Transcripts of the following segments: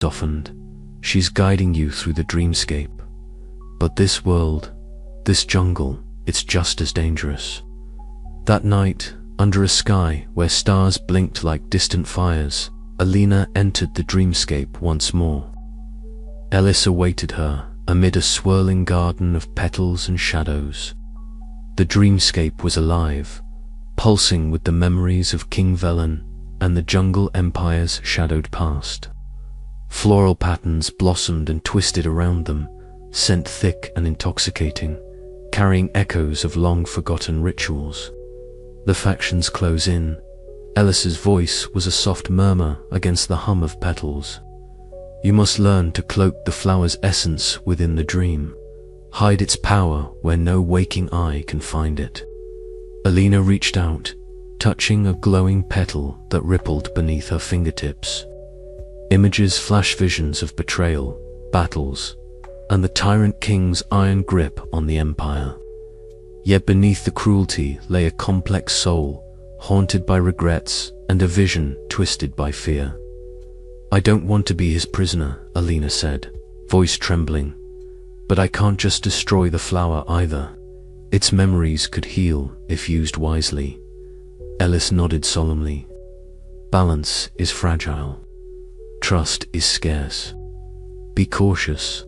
softened. She's guiding you through the dreamscape. But this world, this jungle, it's just as dangerous. That night, under a sky where stars blinked like distant fires, Alina entered the dreamscape once more. Ellis awaited her amid a swirling garden of petals and shadows. The dreamscape was alive, pulsing with the memories of King Velen and the jungle empire's shadowed past. Floral patterns blossomed and twisted around them, scent thick and intoxicating, carrying echoes of long-forgotten rituals. The factions close in. Ellis's voice was a soft murmur against the hum of petals. You must learn to cloak the flower's essence within the dream, hide its power where no waking eye can find it. Alina reached out, touching a glowing petal that rippled beneath her fingertips. Images flashed, visions of betrayal, battles, and the tyrant king's iron grip on the empire. Yet beneath the cruelty lay a complex soul, haunted by regrets and a vision twisted by fear. I don't want to be his prisoner, Alina said, voice trembling. But I can't just destroy the flower either. Its memories could heal if used wisely. Ellis nodded solemnly. Balance is fragile. Trust is scarce. Be cautious.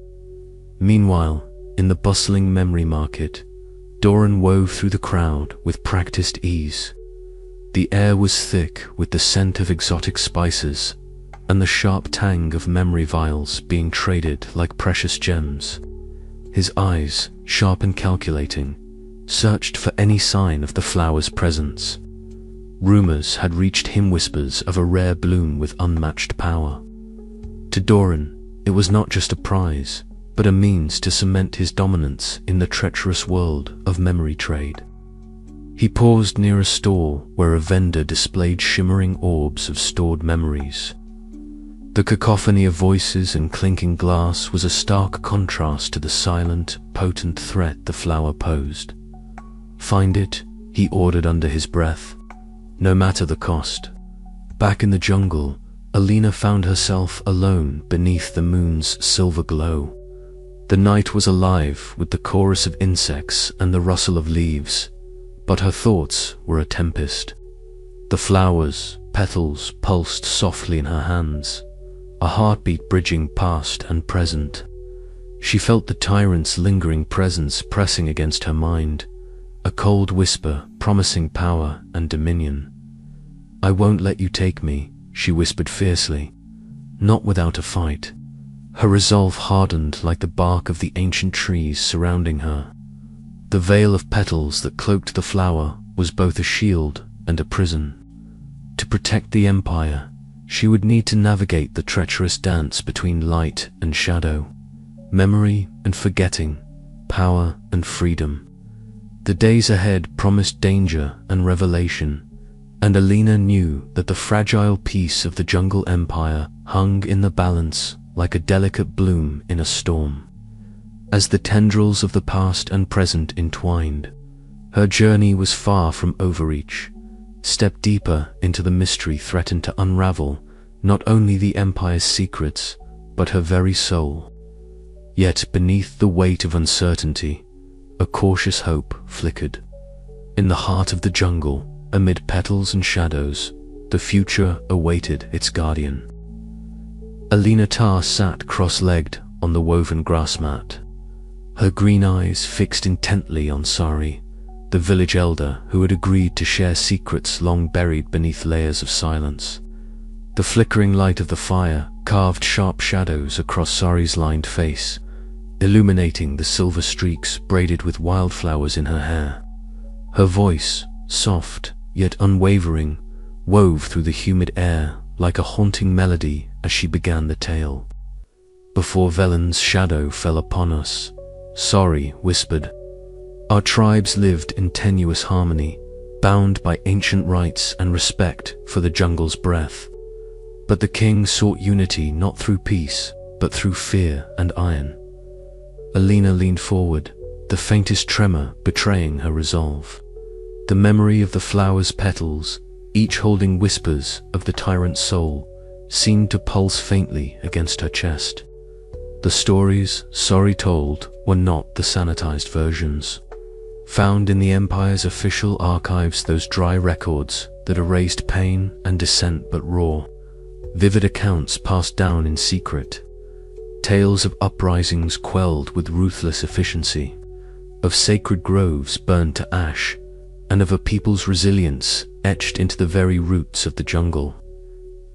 Meanwhile, in the bustling memory market, Doran wove through the crowd with practiced ease. The air was thick with the scent of exotic spices and the sharp tang of memory vials being traded like precious gems. His eyes, sharp and calculating, searched for any sign of the flower's presence. Rumors had reached him, whispers of a rare bloom with unmatched power. To Doran, it was not just a prize, but a means to cement his dominance in the treacherous world of memory trade. He paused near a store where a vendor displayed shimmering orbs of stored memories. The cacophony of voices and clinking glass was a stark contrast to the silent, potent threat the flower posed. Find it, he ordered under his breath, no matter the cost. Back in the jungle, Alina found herself alone beneath the moon's silver glow. The night was alive with the chorus of insects and the rustle of leaves, but her thoughts were a tempest. The flowers, petals pulsed softly in her hands, a heartbeat bridging past and present. She felt the tyrant's lingering presence pressing against her mind, a cold whisper promising power and dominion. I won't let you take me, she whispered fiercely, not without a fight. Her resolve hardened like the bark of the ancient trees surrounding her. The veil of petals that cloaked the flower was both a shield and a prison. To protect the empire, she would need to navigate the treacherous dance between light and shadow, memory and forgetting, power and freedom. The days ahead promised danger and revelation, and Alina knew that the fragile peace of the jungle empire hung in the balance like a delicate bloom in a storm. As the tendrils of the past and present entwined, her journey was far from overreach. Step deeper into the mystery threatened to unravel not only the empire's secrets, but her very soul. Yet beneath the weight of uncertainty, a cautious hope flickered. In the heart of the jungle, amid petals and shadows, the future awaited its guardian. Alina Tar sat cross-legged on the woven grass mat, her green eyes fixed intently on Sari, the village elder who had agreed to share secrets long buried beneath layers of silence. The flickering light of the fire carved sharp shadows across Sari's lined face, illuminating the silver streaks braided with wildflowers in her hair. Her voice, soft yet unwavering, wove through the humid air like a haunting melody as she began the tale. Before Velen's shadow fell upon us, Sari whispered, our tribes lived in tenuous harmony, bound by ancient rites and respect for the jungle's breath. But the king sought unity not through peace, but through fear and iron. Alina leaned forward, the faintest tremor betraying her resolve. The memory of the flower's petals, each holding whispers of the tyrant's soul, seemed to pulse faintly against her chest. The stories Sori told were not the sanitized versions. Found in the Empire's official archives, those dry records that erased pain and dissent but raw. Vivid accounts passed down in secret. Tales of uprisings quelled with ruthless efficiency, of sacred groves burned to ash, and of a people's resilience etched into the very roots of the jungle.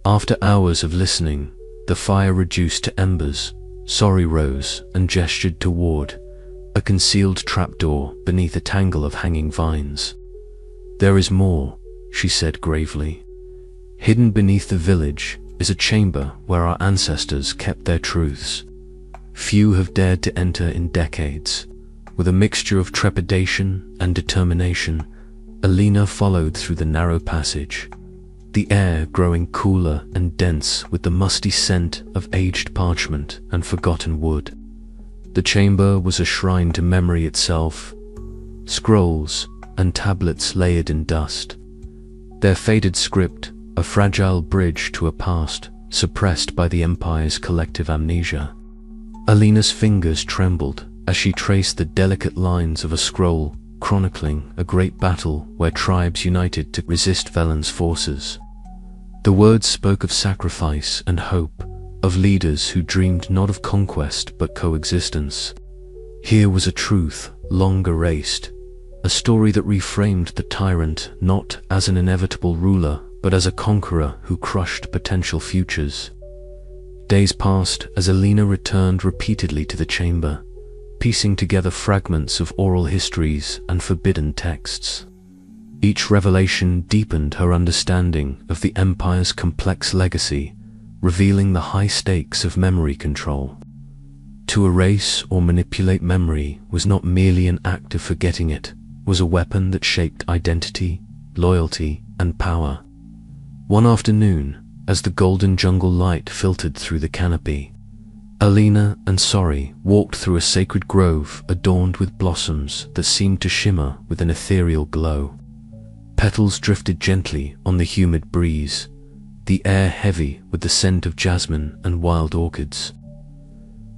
After hours of listening, the fire reduced to embers, Sori rose and gestured toward a concealed trapdoor beneath a tangle of hanging vines. "There is more," she said gravely. "Hidden beneath the village is a chamber where our ancestors kept their truths. Few have dared to enter in decades." With a mixture of trepidation and determination, Alina followed through the narrow passage, the air growing cooler and dense with the musty scent of aged parchment and forgotten wood. The chamber was a shrine to memory itself, scrolls and tablets layered in dust, their faded script a fragile bridge to a past suppressed by the Empire's collective amnesia. Alina's fingers trembled as she traced the delicate lines of a scroll chronicling a great battle where tribes united to resist Velen's forces. The words spoke of sacrifice and hope, of leaders who dreamed not of conquest but coexistence. Here was a truth long erased, a story that reframed the tyrant not as an inevitable ruler but as a conqueror who crushed potential futures. Days passed as Alina returned repeatedly to the chamber, piecing together fragments of oral histories and forbidden texts. Each revelation deepened her understanding of the Empire's complex legacy, revealing the high stakes of memory control. To erase or manipulate memory was not merely an act of forgetting it, was a weapon that shaped identity, loyalty, and power. One afternoon, as the golden jungle light filtered through the canopy, Alina and Sori walked through a sacred grove adorned with blossoms that seemed to shimmer with an ethereal glow. Petals drifted gently on the humid breeze, the air heavy with the scent of jasmine and wild orchids.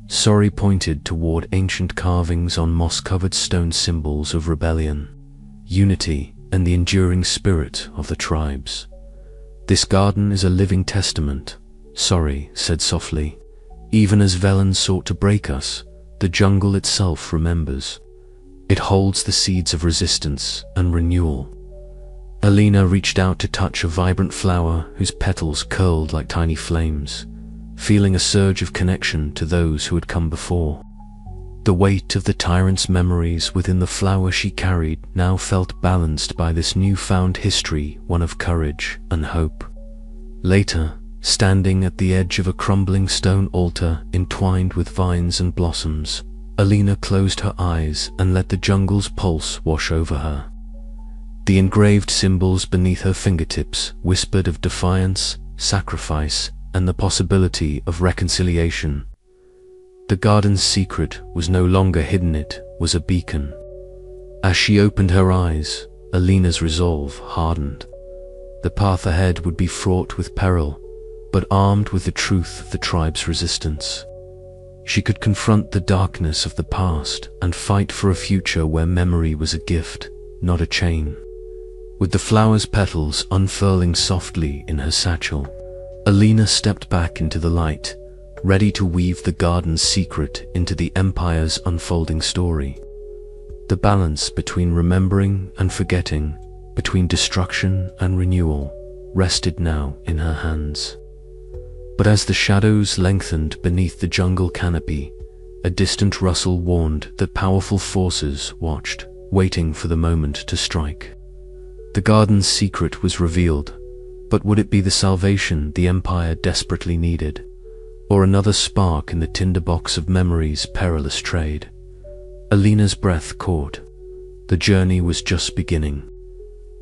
Sori pointed toward ancient carvings on moss-covered stone, symbols of rebellion, unity, and the enduring spirit of the tribes. "This garden is a living testament," Sori said softly. "Even as Velen sought to break us, the jungle itself remembers. It holds the seeds of resistance and renewal." Alina reached out to touch a vibrant flower whose petals curled like tiny flames, feeling a surge of connection to those who had come before. The weight of the tyrant's memories within the flower she carried now felt balanced by this newfound history, one of courage and hope. Later, standing at the edge of a crumbling stone altar entwined with vines and blossoms, Alina closed her eyes and let the jungle's pulse wash over her. The engraved symbols beneath her fingertips whispered of defiance, sacrifice, and the possibility of reconciliation. The garden's secret was no longer hidden, it was a beacon. As she opened her eyes, Alina's resolve hardened. The path ahead would be fraught with peril, but armed with the truth of the tribe's resistance. She could confront the darkness of the past and fight for a future where memory was a gift, not a chain. With the flower's petals unfurling softly in her satchel, Alina stepped back into the light, ready to weave the garden's secret into the Empire's unfolding story. The balance between remembering and forgetting, between destruction and renewal, rested now in her hands. But as the shadows lengthened beneath the jungle canopy, a distant rustle warned that powerful forces watched, waiting for the moment to strike. The garden's secret was revealed, but would it be the salvation the Empire desperately needed, or another spark in the tinderbox of memory's perilous trade? Alina's breath caught. The journey was just beginning.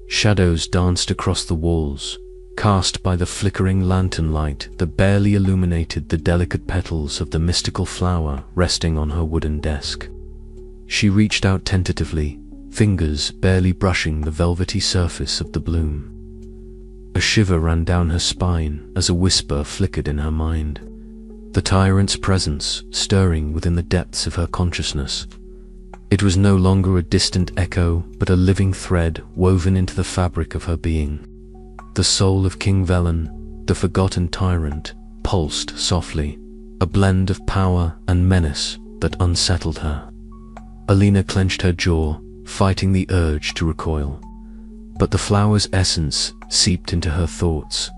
Shadows danced across the walls, cast by the flickering lantern light that barely illuminated the delicate petals of the mystical flower resting on her wooden desk. She reached out tentatively, fingers barely brushing the velvety surface of the bloom. A shiver ran down her spine as a whisper flickered in her mind. The tyrant's presence stirring within the depths of her consciousness. It was no longer a distant echo, but a living thread woven into the fabric of her being. The soul of King Velen, the forgotten tyrant, pulsed softly, a blend of power and menace that unsettled her. Alina clenched her jaw, fighting the urge to recoil. But the flower's essence seeped into her thoughts,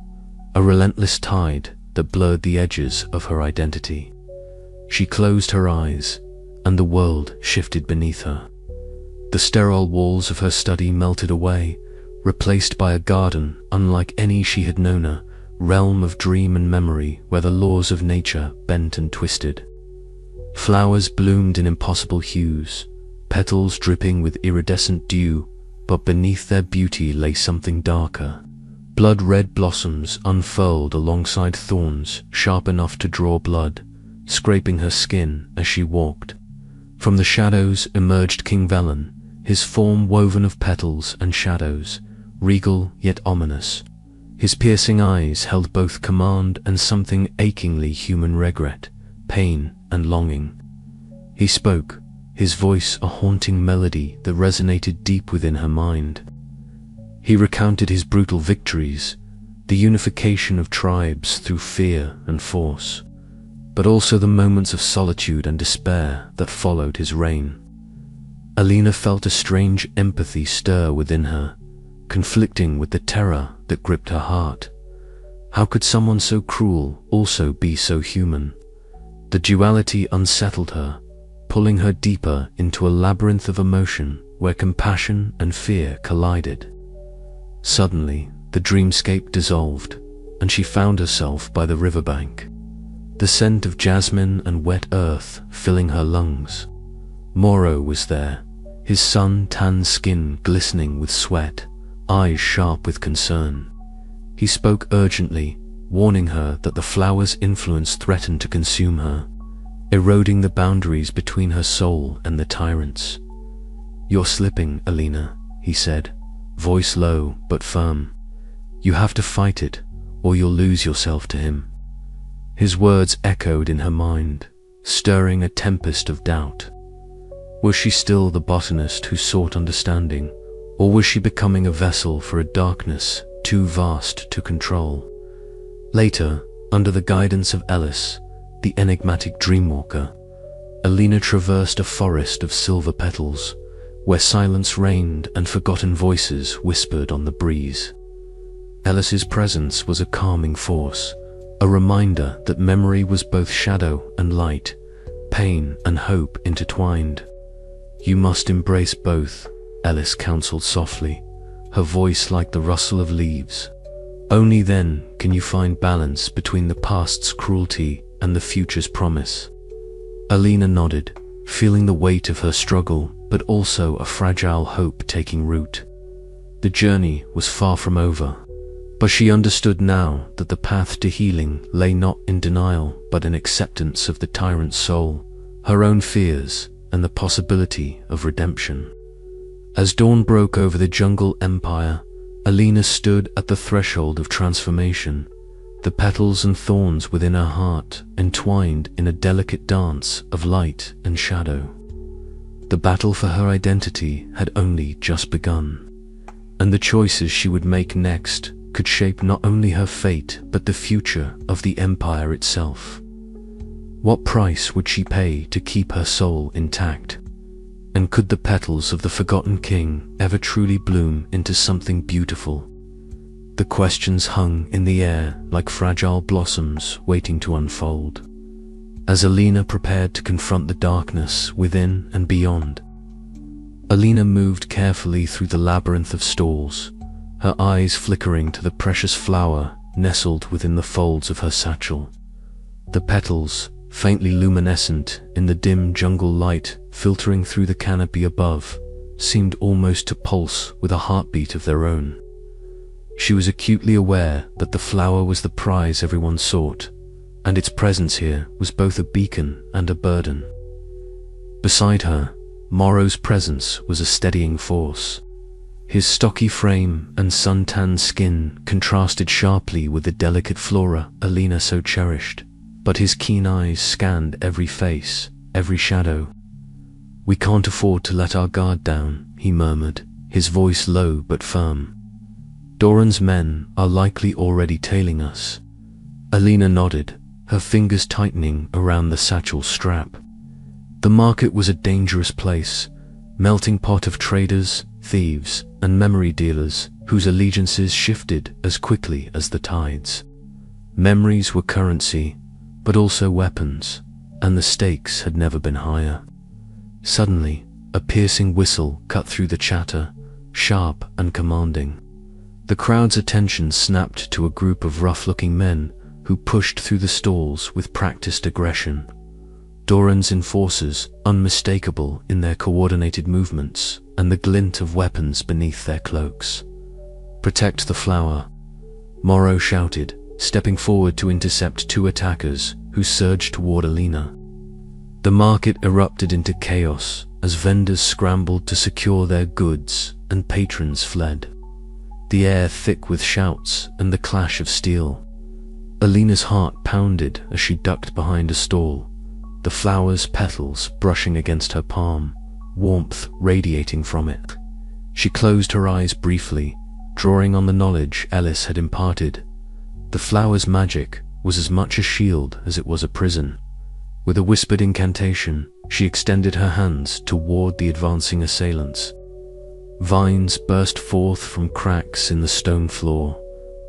a relentless tide that blurred the edges of her identity. She closed her eyes, and the world shifted beneath her. The sterile walls of her study melted away, replaced by a garden unlike any she had known, a realm of dream and memory where the laws of nature bent and twisted. Flowers bloomed in impossible hues, petals dripping with iridescent dew, but beneath their beauty lay something darker. Blood-red blossoms unfurled alongside thorns sharp enough to draw blood, scraping her skin as she walked. From the shadows emerged King Velen, his form woven of petals and shadows, regal yet ominous. His piercing eyes held both command and something achingly human: regret, pain, and longing. He spoke, his voice a haunting melody that resonated deep within her mind. He recounted his brutal victories, the unification of tribes through fear and force, but also the moments of solitude and despair that followed his reign. Alina felt a strange empathy stir within her, conflicting with the terror that gripped her heart. How could someone so cruel also be so human? The duality unsettled her, pulling her deeper into a labyrinth of emotion where compassion and fear collided. Suddenly, the dreamscape dissolved, and she found herself by the riverbank, the scent of jasmine and wet earth filling her lungs. Moro was there, his sun-tanned skin glistening with sweat, eyes sharp with concern. He spoke urgently, warning her that the flower's influence threatened to consume her, eroding the boundaries between her soul and the tyrant's. "You're slipping, Alina," he said, voice low but firm. "You have to fight it, or you'll lose yourself to him." His words echoed in her mind, stirring a tempest of doubt. Was she still the botanist who sought understanding, or was she becoming a vessel for a darkness too vast to control? Later, under the guidance of Ellis, the enigmatic dreamwalker, Alina traversed a forest of silver petals, where silence reigned and forgotten voices whispered on the breeze. Ellis's presence was a calming force, a reminder that memory was both shadow and light, pain and hope intertwined. "You must embrace both," Ellis counseled softly, her voice like the rustle of leaves. "Only then can you find balance between the past's cruelty and the future's promise." Alina nodded, feeling the weight of her struggle, but also a fragile hope taking root. The journey was far from over, but she understood now that the path to healing lay not in denial but in acceptance of the tyrant's soul, her own fears, and the possibility of redemption. As dawn broke over the jungle empire, Alina stood at the threshold of transformation, the petals and thorns within her heart entwined in a delicate dance of light and shadow. The battle for her identity had only just begun, and the choices she would make next could shape not only her fate but the future of the empire itself. What price would she pay to keep her soul intact? And could the petals of the forgotten king ever truly bloom into something beautiful? The questions hung in the air like fragile blossoms waiting to unfold. As Alina prepared to confront the darkness within and beyond, Alina moved carefully through the labyrinth of stalls, her eyes flickering to the precious flower nestled within the folds of her satchel. The petals, faintly luminescent in the dim jungle light filtering through the canopy above, seemed almost to pulse with a heartbeat of their own. She was acutely aware that the flower was the prize everyone sought, and its presence here was both a beacon and a burden. Beside her, Moro's presence was a steadying force. His stocky frame and sun-tanned skin contrasted sharply with the delicate flora Alina so cherished, but his keen eyes scanned every face, every shadow. "We can't afford to let our guard down," he murmured, his voice low but firm. "Doran's men are likely already tailing us." Alina nodded, her fingers tightening around the satchel strap. The market was a dangerous place, melting pot of traders, thieves, and memory dealers whose allegiances shifted as quickly as the tides. Memories were currency, but also weapons, and the stakes had never been higher. Suddenly, a piercing whistle cut through the chatter, sharp and commanding. The crowd's attention snapped to a group of rough-looking men who pushed through the stalls with practiced aggression. Doran's enforcers, unmistakable in their coordinated movements and the glint of weapons beneath their cloaks. "Protect the flower," Morrow shouted, stepping forward to intercept two attackers who surged toward Alina. The market erupted into chaos as vendors scrambled to secure their goods and patrons fled, the air thick with shouts and the clash of steel. Alina's heart pounded as she ducked behind a stall, the flower's petals brushing against her palm, warmth radiating from it. She closed her eyes briefly, drawing on the knowledge Ellis had imparted. The flower's magic was as much a shield as it was a prison. With a whispered incantation, she extended her hands to ward the advancing assailants. Vines burst forth from cracks in the stone floor,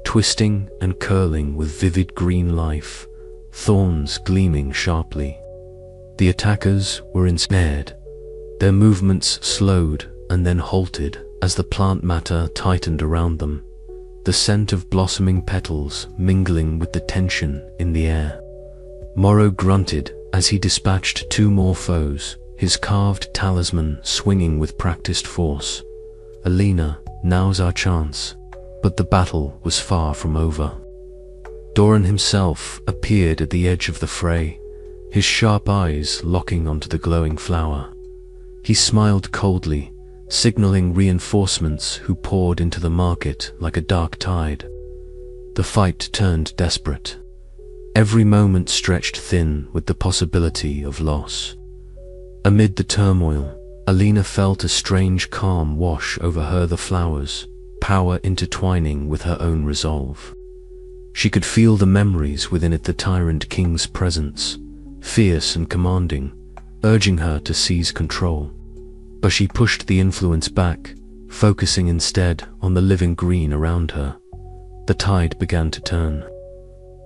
twisting and curling with vivid green life, thorns gleaming sharply. The attackers were ensnared. Their movements slowed and then halted as the plant matter tightened around them, the scent of blossoming petals mingling with the tension in the air. Morrow grunted as he dispatched two more foes, his carved talisman swinging with practiced force. "Alina, now's our chance." But the battle was far from over. Doran himself appeared at the edge of the fray, his sharp eyes locking onto the glowing flower. He smiled coldly, signaling reinforcements who poured into the market like a dark tide. The fight turned desperate. Every moment stretched thin with the possibility of loss. Amid the turmoil, Alina felt a strange calm wash over her, the flowers, power intertwining with her own resolve. She could feel the memories within it, the tyrant king's presence, fierce and commanding, urging her to seize control. But she pushed the influence back, focusing instead on the living green around her. The tide began to turn.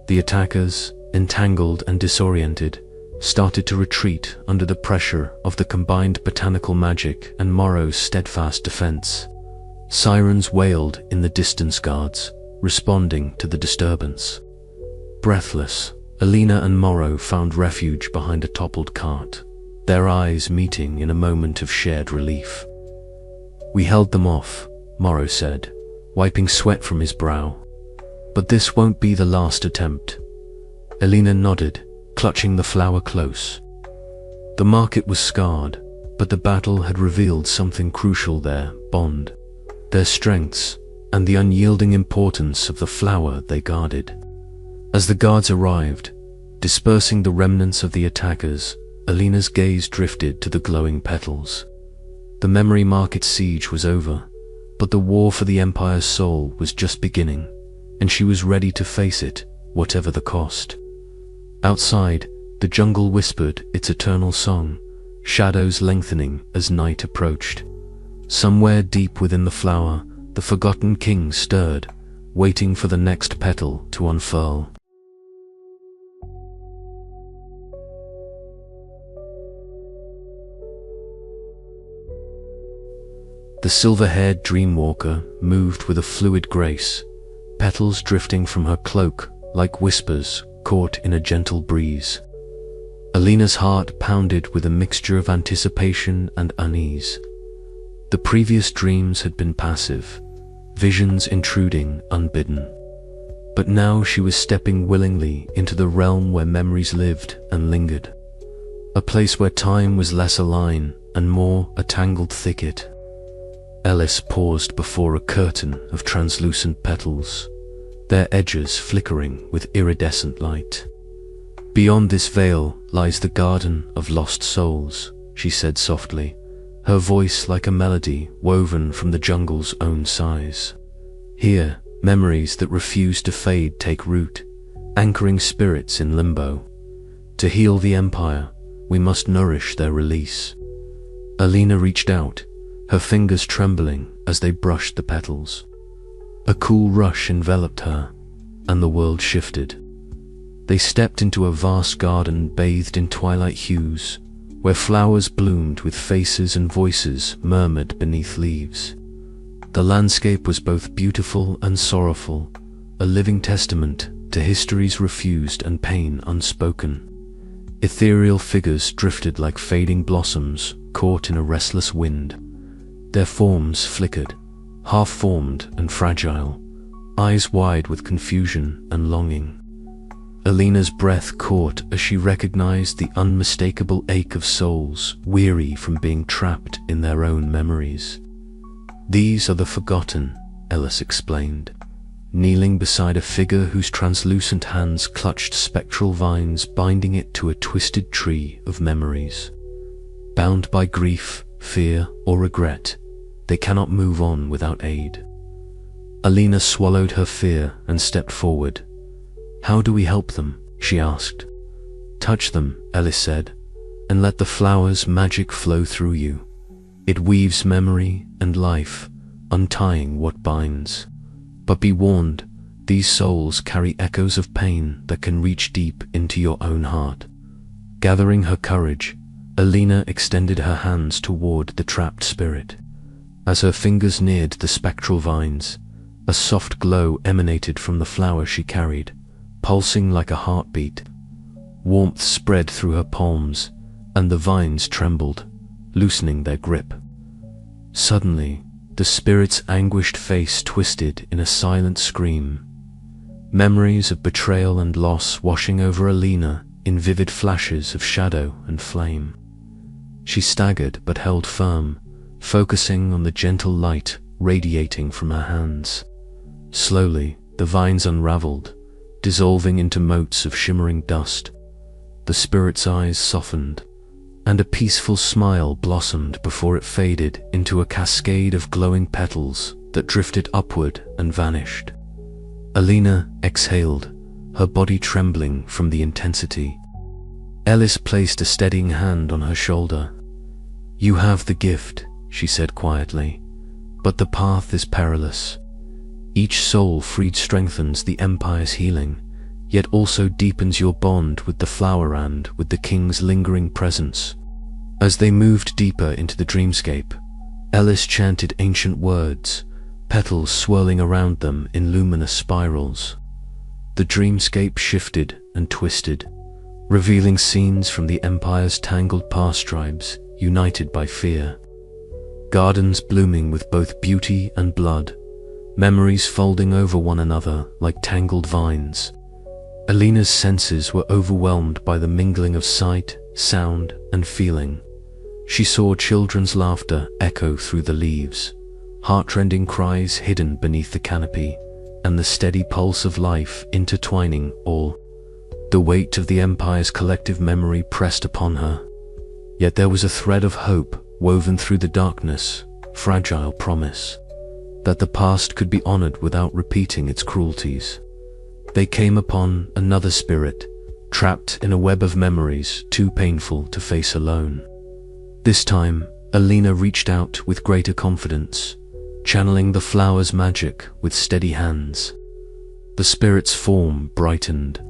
The attackers, entangled and disoriented, started to retreat under the pressure of the combined botanical magic and Morrow's steadfast defense. Sirens wailed in the distance guards, responding to the disturbance. Breathless, Alina and Morrow found refuge behind a toppled cart, their eyes meeting in a moment of shared relief. "We held them off," Morrow said, wiping sweat from his brow. "But this won't be the last attempt." Alina nodded, clutching the flower close. The market was scarred, but the battle had revealed something crucial there: bond, their strengths, and the unyielding importance of the flower they guarded. As the guards arrived, dispersing the remnants of the attackers, Alina's gaze drifted to the glowing petals. The memory market siege was over, but the war for the Empire's soul was just beginning, and she was ready to face it, whatever the cost. Outside, the jungle whispered its eternal song, shadows lengthening as night approached. Somewhere deep within the flower, the forgotten king stirred, waiting for the next petal to unfurl. The silver-haired dreamwalker moved with a fluid grace, petals drifting from her cloak like whispers caught in a gentle breeze. Alina's heart pounded with a mixture of anticipation and unease. The previous dreams had been passive, visions intruding unbidden. But now she was stepping willingly into the realm where memories lived and lingered. A place where time was less a line and more a tangled thicket. Ellis paused before a curtain of translucent petals, their edges flickering with iridescent light. "Beyond this veil lies the garden of lost souls," she said softly, her voice like a melody woven from the jungle's own sighs. "Here, memories that refuse to fade take root, anchoring spirits in limbo. To heal the Empire, we must nourish their release." Alina reached out, her fingers trembling as they brushed the petals. A cool rush enveloped her, and the world shifted. They stepped into a vast garden bathed in twilight hues, where flowers bloomed with faces and voices murmured beneath leaves. The landscape was both beautiful and sorrowful, a living testament to history's refused and pain unspoken. Ethereal figures drifted like fading blossoms caught in a restless wind. Their forms flickered, half-formed and fragile, eyes wide with confusion and longing. Alina's breath caught as she recognized the unmistakable ache of souls weary from being trapped in their own memories. "These are the forgotten," Ellis explained, kneeling beside a figure whose translucent hands clutched spectral vines binding it to a twisted tree of memories. Bound by grief, fear, or regret, they cannot move on without aid. Alina swallowed her fear and stepped forward. "How do we help them?" she asked. "Touch them," Ellis said, "and let the flower's magic flow through you. It weaves memory and life, untying what binds. But be warned, these souls carry echoes of pain that can reach deep into your own heart." Gathering her courage, Alina extended her hands toward the trapped spirit. As her fingers neared the spectral vines, a soft glow emanated from the flower she carried, pulsing like a heartbeat. Warmth spread through her palms, and the vines trembled, loosening their grip. Suddenly, the spirit's anguished face twisted in a silent scream, memories of betrayal and loss washing over Alina in vivid flashes of shadow and flame. She staggered but held firm, focusing on the gentle light radiating from her hands. Slowly, the vines unraveled, dissolving into motes of shimmering dust. The spirit's eyes softened, and a peaceful smile blossomed before it faded into a cascade of glowing petals that drifted upward and vanished. Alina exhaled, her body trembling from the intensity. Ellis placed a steadying hand on her shoulder. "You have the gift," she said quietly, "but the path is perilous. Each soul freed strengthens the Empire's healing, yet also deepens your bond with the flower and with the King's lingering presence." As they moved deeper into the dreamscape, Ellis chanted ancient words, petals swirling around them in luminous spirals. The dreamscape shifted and twisted, revealing scenes from the Empire's tangled past tribes united by fear. Gardens blooming with both beauty and blood, memories folding over one another like tangled vines. Alina's senses were overwhelmed by the mingling of sight, sound, and feeling. She saw children's laughter echo through the leaves, heartrending cries hidden beneath the canopy, and the steady pulse of life intertwining all. The weight of the Empire's collective memory pressed upon her. Yet there was a thread of hope woven through the darkness, fragile promise that the past could be honored without repeating its cruelties. They came upon another spirit, trapped in a web of memories too painful to face alone. This time, Alina reached out with greater confidence, channeling the flower's magic with steady hands. The spirit's form brightened,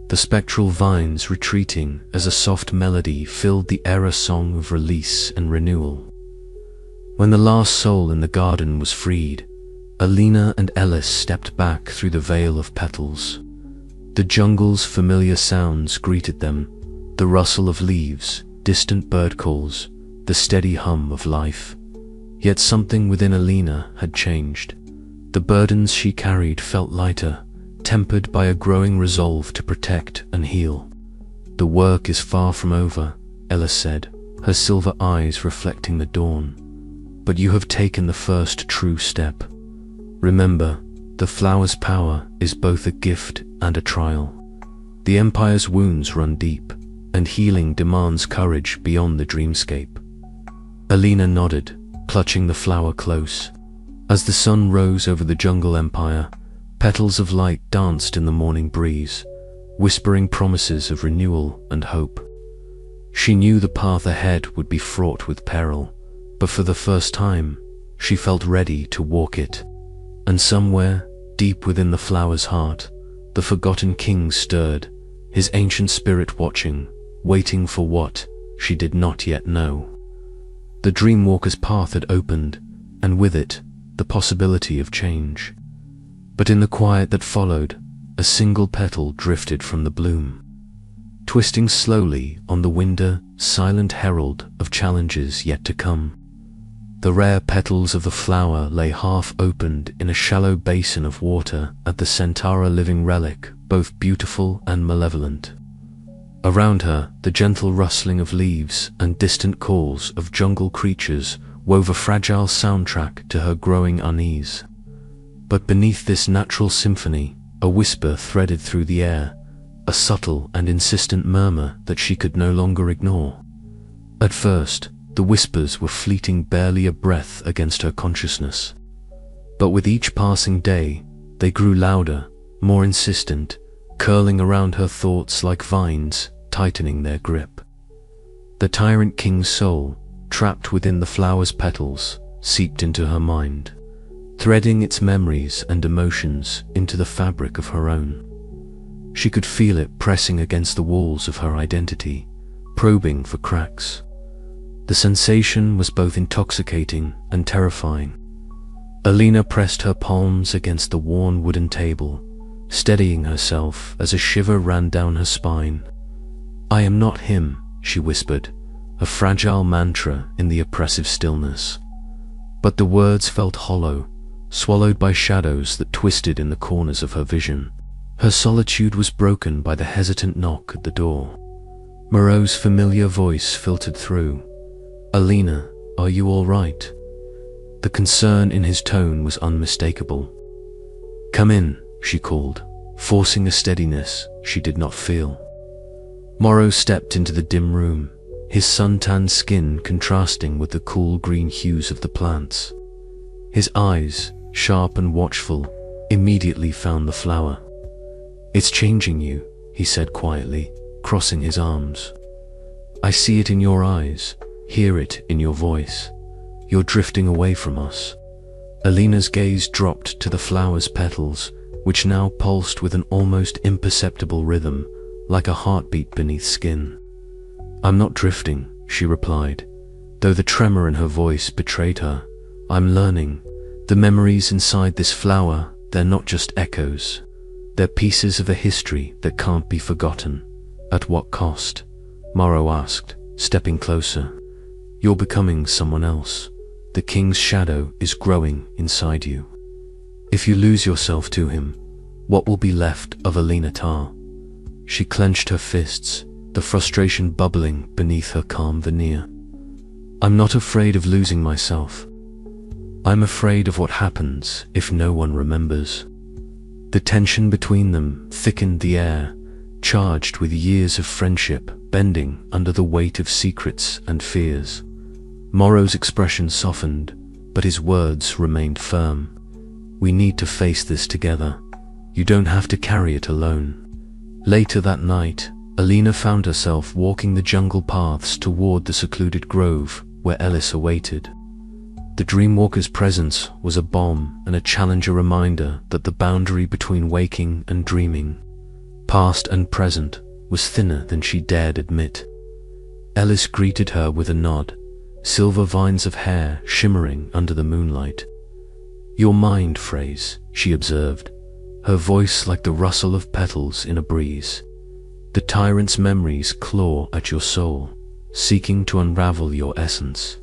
the spectral vines retreating as a soft melody filled the air, a song of release and renewal. When the last soul in the garden was freed, Alina and Ellis stepped back through the veil of petals. The jungle's familiar sounds greeted them, the rustle of leaves, distant bird calls, the steady hum of life. Yet something within Alina had changed. The burdens she carried felt lighter, tempered by a growing resolve to protect and heal. "The work is far from over," Ellis said, her silver eyes reflecting the dawn. but you have taken the first true step. Remember, the flower's power is both a gift and a trial. The Empire's wounds run deep, and healing demands courage beyond the dreamscape. Alina nodded, clutching the flower close. As the sun rose over the jungle empire, petals of light danced in the morning breeze, whispering promises of renewal and hope. She knew the path ahead would be fraught with peril, but for the first time, she felt ready to walk it. And somewhere, deep within the flower's heart, the forgotten king stirred, his ancient spirit watching, waiting for what she did not yet know. The Dreamwalker's path had opened, and with it, the possibility of change. But in the quiet that followed, a single petal drifted from the bloom, twisting slowly on the wind, silent herald of challenges yet to come. The rare petals of the flower lay half-opened in a shallow basin of water at the Centaur living relic, both beautiful and malevolent. Around her, the gentle rustling of leaves and distant calls of jungle creatures wove a fragile soundtrack to her growing unease. But beneath this natural symphony, a whisper threaded through the air, a subtle and insistent murmur that she could no longer ignore. At first, the whispers were fleeting, barely a breath against her consciousness. But with each passing day, they grew louder, more insistent, curling around her thoughts like vines, tightening their grip. The tyrant king's soul, trapped within the flower's petals, seeped into her mind, threading its memories and emotions into the fabric of her own. She could feel it pressing against the walls of her identity, probing for cracks. The sensation was both intoxicating and terrifying. Alina pressed her palms against the worn wooden table, steadying herself as a shiver ran down her spine. "I am not him," she whispered, a fragile mantra in the oppressive stillness. But the words felt hollow, swallowed by shadows that twisted in the corners of her vision. Her solitude was broken by the hesitant knock at the door. Moreau's familiar voice filtered through. "Alina, are you all right?" The concern in his tone was unmistakable. "Come in," she called, forcing a steadiness she did not feel. Moreau stepped into the dim room, his sun-tanned skin contrasting with the cool green hues of the plants. His eyes, sharp and watchful, immediately found the flower. "It's changing you," he said quietly, crossing his arms. "I see it in your eyes, hear it in your voice. You're drifting away from us." Alina's gaze dropped to the flower's petals, which now pulsed with an almost imperceptible rhythm, like a heartbeat beneath skin. "I'm not drifting," she replied, though the tremor in her voice betrayed her. "I'm learning. The memories inside this flower, they're not just echoes. They're pieces of a history that can't be forgotten." "At what cost?" Moreau asked, stepping closer. "You're becoming someone else. The king's shadow is growing inside you. If you lose yourself to him, what will be left of Alina Tar?" She clenched her fists, the frustration bubbling beneath her calm veneer. "I'm not afraid of losing myself. I'm afraid of what happens if no one remembers." The tension between them thickened the air, charged with years of friendship bending under the weight of secrets and fears. Moreau's expression softened, but his words remained firm. "We need to face this together. You don't have to carry it alone." Later that night, Alina found herself walking the jungle paths toward the secluded grove where Ellis awaited. The Dreamwalker's presence was a balm and a challenge, a reminder that the boundary between waking and dreaming, past and present, was thinner than she dared admit. Ellis greeted her with a nod, silver vines of hair shimmering under the moonlight. "Your mind, phrase," she observed, her voice like the rustle of petals in a breeze. "The tyrant's memories claw at your soul, seeking to unravel your essence."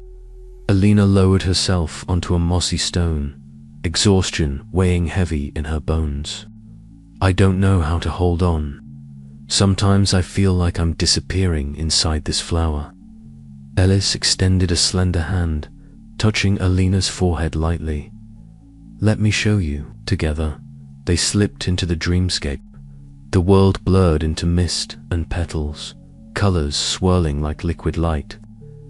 Alina lowered herself onto a mossy stone, exhaustion weighing heavy in her bones. "I don't know how to hold on. Sometimes I feel like I'm disappearing inside this flower." Ellis extended a slender hand, touching Alina's forehead lightly. "Let me show you." Together, they slipped into the dreamscape. The world blurred into mist and petals, colors swirling like liquid light.